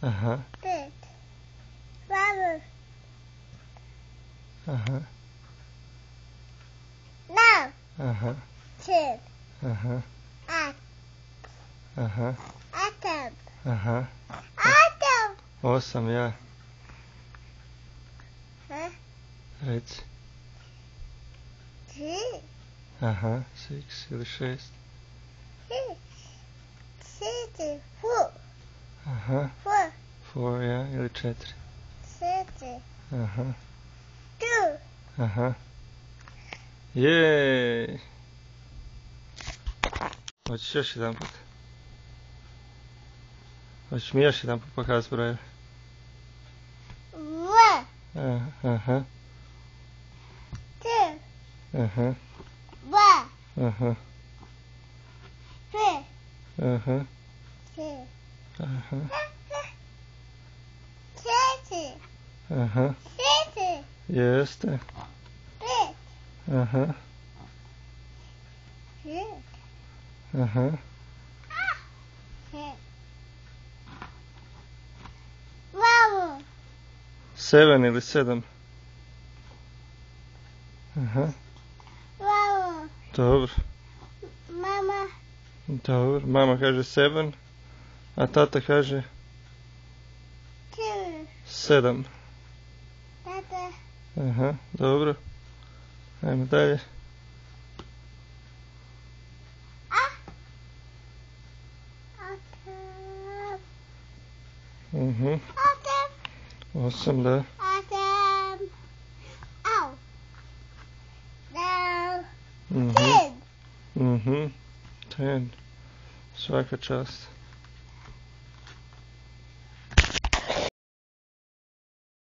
Aha. 5. Mama. Aha. 9. Aha. 10. Aha. 8. Aha. 8. Aha. 8. 8, ja. Huh? Reci. 3. Aha, 6 ili 6. 6. 4. Aha. 4. 4, ja, ili 4. 6. Aha. 2. Aha. Jej! Hoćeš još jedan put? Hoćeš mi još jedan put pokazati brojeve? 1. Aha. 2. Aha. 1. Aha. 3. Aha. 4. Aha. 4. Aha. 4. Jeste. 5. Aha. 6. Aha. 7. Mama. 7 ili 7. Aha. Mama. Dobro. Mama. Dobro. Mama kaže 7, a tata kaže 2. 7. Tata. Aha, dobro. Ajmo dalje. Mhm. 8, da. 8. Au. Down. Mhm. 10. Mhm. 10. Svaka čast.